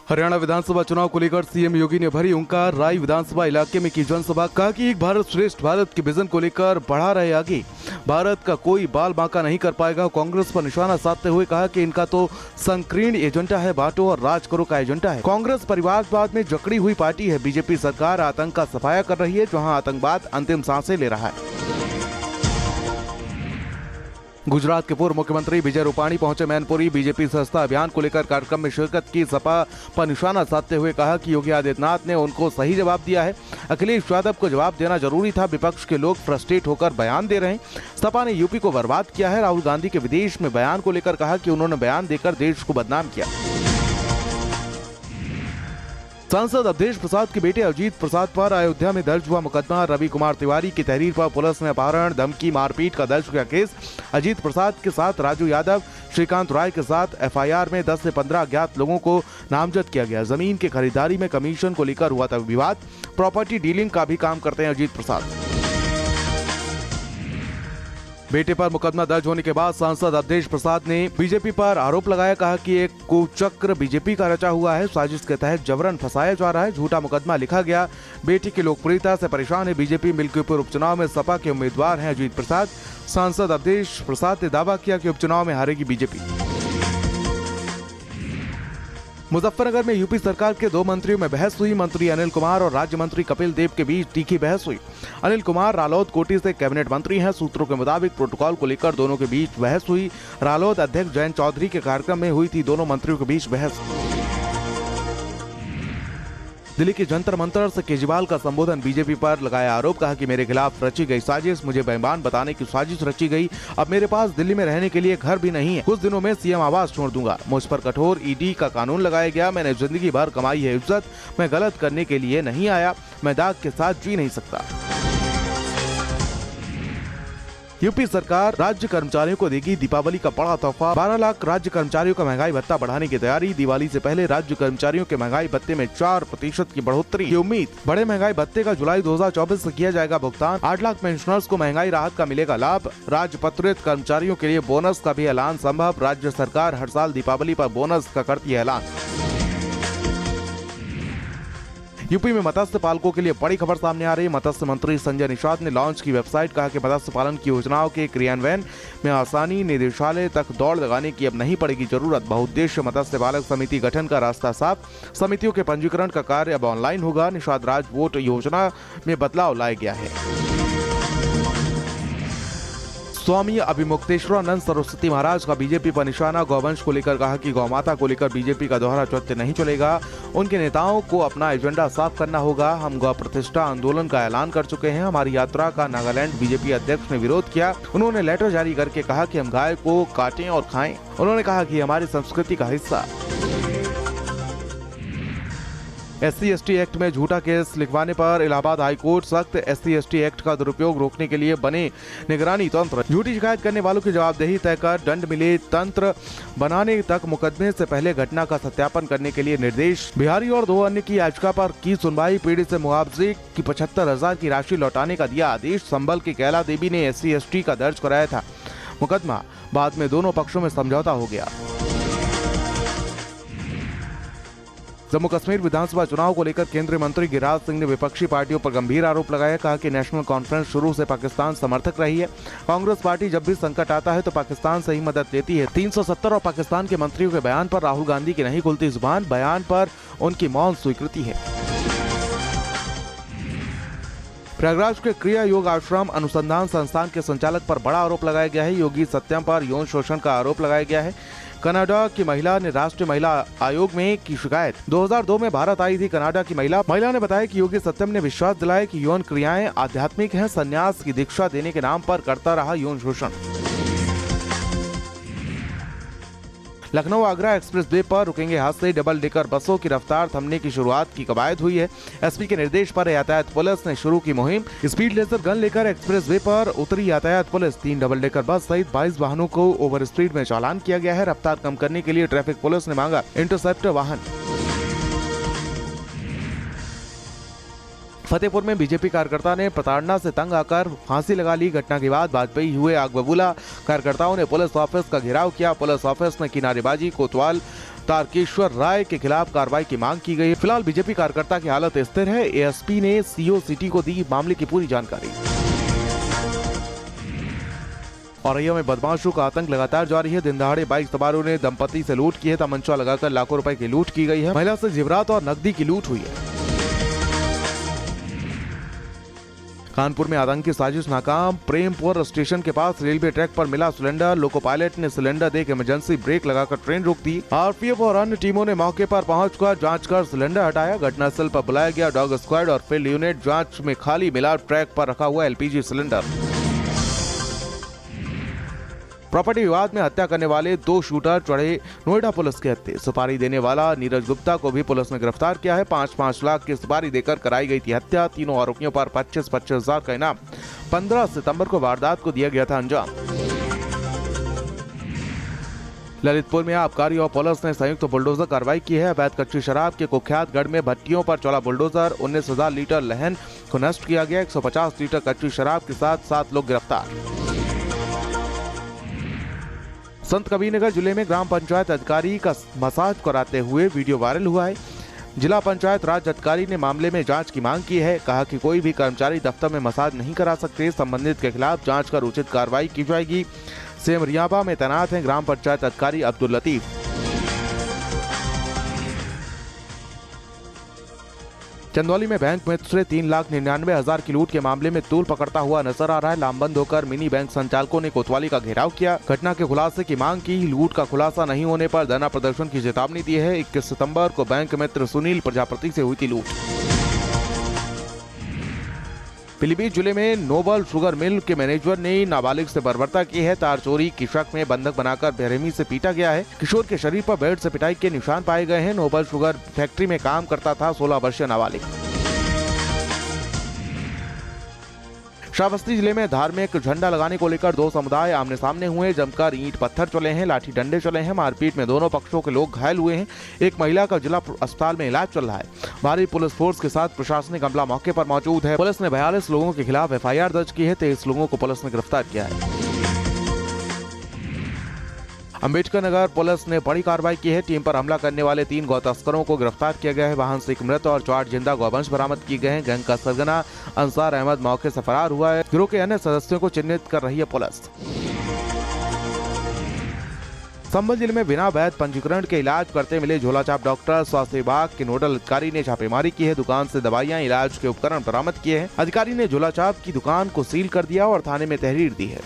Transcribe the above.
हरियाणा विधानसभा चुनाव को लेकर सीएम योगी ने भरी हुंकार। राई विधानसभा इलाके में की जनसभा, कहा कि एक भारत श्रेष्ठ भारत के विजन को लेकर बढ़ा रहे आगे, भारत का कोई बाल बांका नहीं कर पाएगा। कांग्रेस पर निशाना साधते हुए कहा कि इनका तो संकीर्ण एजेंडा है, बांटो और राज करो का एजेंडा है। कांग्रेस परिवारवाद में जकड़ी हुई पार्टी है। बीजेपी सरकार आतंक का सफाया कर रही है, जहां आतंकवाद अंतिम सांसें ले रहा है। गुजरात के पूर्व मुख्यमंत्री विजय रूपाणी पहुंचे मैनपुरी। बीजेपी संस्था अभियान को लेकर कार्यक्रम में शिरकत की। सपा पर निशाना साधते हुए कहा कि योगी आदित्यनाथ ने उनको सही जवाब दिया है, अखिलेश यादव को जवाब देना जरूरी था। विपक्ष के लोग फ्रस्ट्रेट होकर बयान दे रहे हैं। सपा ने यूपी को बर्बाद किया है। राहुल गांधी के विदेश में बयान को लेकर कहा कि उन्होंने बयान देकर देश को बदनाम किया। सांसद अवधेश प्रसाद के बेटे अजीत प्रसाद पर अयोध्या में दर्ज हुआ मुकदमा। रवि कुमार तिवारी की तहरीर पर पुलिस ने अपहरण, धमकी, मारपीट का दर्ज किया केस। अजीत प्रसाद के साथ राजू यादव, श्रीकांत राय के साथ एफआईआर में 10 से 15 अज्ञात लोगों को नामजद किया गया। जमीन की खरीदारी में कमीशन को लेकर हुआ था विवाद। प्रॉपर्टी डीलिंग का भी काम करते हैं अजीत प्रसाद। बेटे पर मुकदमा दर्ज होने के बाद सांसद अवधेश प्रसाद ने बीजेपी पर आरोप लगाया। कहा कि एक कुचक्र बीजेपी का रचा हुआ है, साजिश के तहत जबरन फंसाया जा रहा है, झूठा मुकदमा लिखा गया। बेटी की लोकप्रियता से परेशान है बीजेपी। मिल्कीपुर उपचुनाव में सपा के उम्मीदवार हैं अजीत प्रसाद। सांसद अवधेश प्रसाद ने दावा किया कि उपचुनाव में हारेगी बीजेपी। मुजफ्फरनगर में यूपी सरकार के 2 मंत्रियों में बहस हुई। मंत्री अनिल कुमार और राज्य मंत्री कपिल देव के बीच तीखी बहस हुई। अनिल कुमार रालोद कोटी से कैबिनेट मंत्री हैं। सूत्रों के मुताबिक प्रोटोकॉल को लेकर दोनों के बीच बहस हुई। रालोद अध्यक्ष जयंत चौधरी के कार्यक्रम में हुई थी दोनों मंत्रियों के बीच बहस। दिल्ली के जंतर मंतर से केजरीवाल का संबोधन, बीजेपी पर लगाया आरोप। कहा कि मेरे खिलाफ रची गई साजिश, मुझे बेईमान बताने की साजिश रची गई। अब मेरे पास दिल्ली में रहने के लिए घर भी नहीं है। कुछ दिनों में सीएम आवास छोड़ दूंगा। मुझ पर कठोर ईडी का कानून लगाया गया। मैंने जिंदगी भर कमाई है इज्जत। मैं गलत करने के लिए नहीं आया। मैं दाग के साथ जी नहीं सकता। यूपी सरकार राज्य कर्मचारियों को देगी दीपावली का बड़ा तोहफा। 12 लाख राज्य कर्मचारियों का महंगाई भत्ता बढ़ाने की तैयारी। दिवाली से पहले राज्य कर्मचारियों के महंगाई भत्ते में 4% की बढ़ोतरी की उम्मीद। बड़े महंगाई भत्ते का जुलाई 2024 से किया जाएगा भुगतान। 8 लाख पेंशनर्स को महंगाई राहत का मिलेगा लाभ। राजपत्रित कर्मचारियों के लिए बोनस का भी ऐलान संभव। राज्य सरकार हर साल दीपावली पर बोनस का करती है ऐलान। यूपी में मत्स्य पालकों के लिए बड़ी खबर सामने आ रही है। मत्स्य मंत्री संजय निषाद ने लॉन्च की वेबसाइट। कहा कि मत्स्य पालन की योजनाओं के क्रियान्वयन में आसानी, निदेशालय तक दौड़ लगाने की अब नहीं पड़ेगी जरूरत। बहुउद्देश्य मत्स्य पालक समिति गठन का रास्ता साफ। समितियों के पंजीकरण का कार्य अब ऑनलाइन होगा। निषाद राज वोट योजना में बदलाव लाया गया है। स्वामी अभिमुक्तेश्वरानंद सरस्वती महाराज का बीजेपी पर निशाना। गौवंश को लेकर कहा कि गौ माता को लेकर बीजेपी का दोहरा चौथ्य नहीं चलेगा। उनके नेताओं को अपना एजेंडा साफ करना होगा। हम गौ प्रतिष्ठा आंदोलन का ऐलान कर चुके हैं। हमारी यात्रा का नागालैंड बीजेपी अध्यक्ष ने विरोध किया। उन्होंने लेटर जारी करके कहा कि हम गाय को काटें और खाएं। उन्होंने कहा कि हमारी संस्कृति का हिस्सा। SC/ST एक्ट में झूठा केस लिखवाने पर इलाहाबाद हाईकोर्ट सख्त। SC/ST एक्ट का दुरुपयोग रोकने के लिए बने निगरानी तंत्र। झूठी शिकायत करने वालों की जवाबदेही तय कर दंड मिले तंत्र बनाने तक मुकदमे से पहले घटना का सत्यापन करने के लिए निर्देश। बिहारी और 2 अन्य की याचिका पर की सुनवाई। पीड़ित से मुआवजे की 75,000 की राशि लौटाने का दिया आदेश। संभल की कैला देवी ने SC/ST का दर्ज कराया था मुकदमा। बाद में दोनों पक्षों में समझौता हो गया। जम्मू कश्मीर विधानसभा चुनाव को लेकर केंद्रीय मंत्री गिरिराज सिंह ने विपक्षी पार्टियों पर गंभीर आरोप लगाया। कहा कि नेशनल कॉन्फ्रेंस शुरू से पाकिस्तान समर्थक रही है। कांग्रेस पार्टी जब भी संकट आता है तो पाकिस्तान से ही मदद लेती है। 370 और पाकिस्तान के मंत्रियों के बयान पर राहुल गांधी की नहीं खुलती जुबान। बयान पर उनकी मौन स्वीकृति है। प्रयागराज के क्रिया योग आश्रम अनुसंधान संस्थान के संचालक पर बड़ा आरोप लगाया गया है। योगी सत्यम पर यौन शोषण का आरोप लगाया गया है। कनाडा की महिला ने राष्ट्रीय महिला आयोग में की शिकायत। 2002 में भारत आई थी कनाडा की महिला ने बताया कि योगी सत्यम ने विश्वास दिलाया कि यौन क्रियाएं आध्यात्मिक हैं। संन्यास की दीक्षा देने के नाम पर करता रहा यौन शोषण। लखनऊ आगरा एक्सप्रेस वे पर रुकेंगे हादसे। डबल डेकर बसों की रफ्तार थमने की शुरुआत की कवायद हुई है। एसपी के निर्देश पर यातायात पुलिस ने शुरू की मुहिम। स्पीड लेजर गन लेकर एक्सप्रेस वे पर उतरी यातायात पुलिस। 3 डबल डेकर बस सहित 22 वाहनों को ओवर स्पीड में चालान किया गया है। रफ्तार कम करने के लिए ट्रैफिक पुलिस ने मांगा इंटरसेप्टर वाहन। फतेहपुर में बीजेपी कार्यकर्ता ने प्रताड़ना से तंग आकर फांसी लगा ली। घटना के बाद वाजपेयी हुए आग बबूला। कार्यकर्ताओं ने पुलिस ऑफिस का घेराव किया। पुलिस ऑफिस में की नारेबाजी। कोतवाल तारकेश्वर राय के खिलाफ कार्रवाई की मांग की गई है। फिलहाल बीजेपी कार्यकर्ता की हालत स्थिर है। एएसपी ने सीओ सिटी को दी मामले की पूरी जानकारी। औरैया में बदमाशों का आतंक लगातार जारी है। दिन दहाड़े बाइक सवारों ने दंपति से लूट की है। तमंचा लगाकर लाखों रुपए की लूट की गई है। महिला से जेवरात और नकदी की लूट हुई है। कानपुर में आतंकी साजिश नाकाम। प्रेमपुर स्टेशन के पास रेलवे ट्रैक पर मिला सिलेंडर। लोको पायलट ने सिलेंडर देख इमरजेंसी ब्रेक लगाकर ट्रेन रोक दी। आरपीएफ और अन्य टीमों ने मौके पर पहुंचकर जांच कर सिलेंडर हटाया। घटनास्थल पर बुलाया गया डॉग स्क्वाड और फील्ड यूनिट। जांच में खाली मिला ट्रैक पर रखा हुआ एलपीजी सिलेंडर। प्रॉपर्टी विवाद में हत्या करने वाले 2 शूटर चढ़े नोएडा पुलिस के हत्थे। सुपारी देने वाला नीरज गुप्ता को भी पुलिस ने गिरफ्तार किया है। 5-5 लाख की सुपारी देकर कराई गई थी हत्या। तीनों आरोपियों पर 25-25 हजार का इनाम। 15 सितंबर को वारदात को दिया गया था अंजाम। ललितपुर में आबकारी और पुलिस ने संयुक्त बुलडोजर कार्रवाई की है। अवैध कच्ची शराब के कुख्यात गढ़ में भट्टियों पर चला बुलडोजर। 19,000 लीटर लहन को नष्ट किया गया। 150 लीटर कच्ची शराब के साथ 7 लोग गिरफ्तार। संत कबीरनगर जिले में ग्राम पंचायत अधिकारी का मसाज कराते हुए वीडियो वायरल हुआ है। जिला पंचायत राज अधिकारी ने मामले में जांच की मांग की है। कहा कि कोई भी कर्मचारी दफ्तर में मसाज नहीं करा सकते। संबंधित के खिलाफ जांच कर उचित कार्रवाई की जाएगी। सेमरियाबा में तैनात हैं ग्राम पंचायत अधिकारी अब्दुल लतीफ। चंदौली में बैंक मित्र से 3,99,000 की लूट के मामले में तूल पकड़ता हुआ नजर आ रहा है। लामबंद होकर मिनी बैंक संचालकों ने कोतवाली का घेराव किया। घटना के खुलासे की मांग की। लूट का खुलासा नहीं होने पर धरना प्रदर्शन की चेतावनी दी है। 21 सितंबर को बैंक मित्र सुनील प्रजापति से हुई थी लूट। पीलीभीत जिले में नोबल शुगर मिल के मैनेजर ने नाबालिग से बर्बरता की है। तार चोरी की शक में बंधक बनाकर बेरहमी से पीटा गया है। किशोर के शरीर पर बेल्ट से पिटाई के निशान पाए गए हैं। नोबल शुगर फैक्ट्री में काम करता था 16 वर्षीय नाबालिग। श्रावस्ती जिले में धार्मिक झंडा लगाने को लेकर 2 समुदाय आमने सामने हुए। जमकर ईंट पत्थर चले हैं, लाठी डंडे चले हैं। मारपीट में दोनों पक्षों के लोग घायल हुए हैं। एक महिला का जिला अस्पताल में इलाज चल रहा है। भारी पुलिस फोर्स के साथ प्रशासनिक अमला मौके पर मौजूद है। पुलिस ने 42 लोगों के खिलाफ एफआईआर दर्ज की है। 23 लोगों को पुलिस ने गिरफ्तार किया है। अंबेडकर नगर पुलिस ने बड़ी कार्रवाई की है। टीम पर हमला करने वाले 3 गौ तस्करों को गिरफ्तार किया गया है। वाहन से 1 मृत और 4 जिंदा गौवंश बरामद किए गए हैं। गैंग का सरगना अंसार अहमद मौके से फरार हुआ है। गिरोह के अन्य सदस्यों को चिन्हित कर रही है पुलिस। संभल जिले में बिना वैध पंजीकरण के इलाज करते मिले झोलाछाप डॉक्टर। स्वास्थ्य विभाग के नोडल अधिकारी ने छापेमारी की है। दुकान से दवाइयां, इलाज के उपकरण बरामद किए हैं। अधिकारी ने झोलाछाप की दुकान को सील कर दिया और थाने में तहरीर दी है।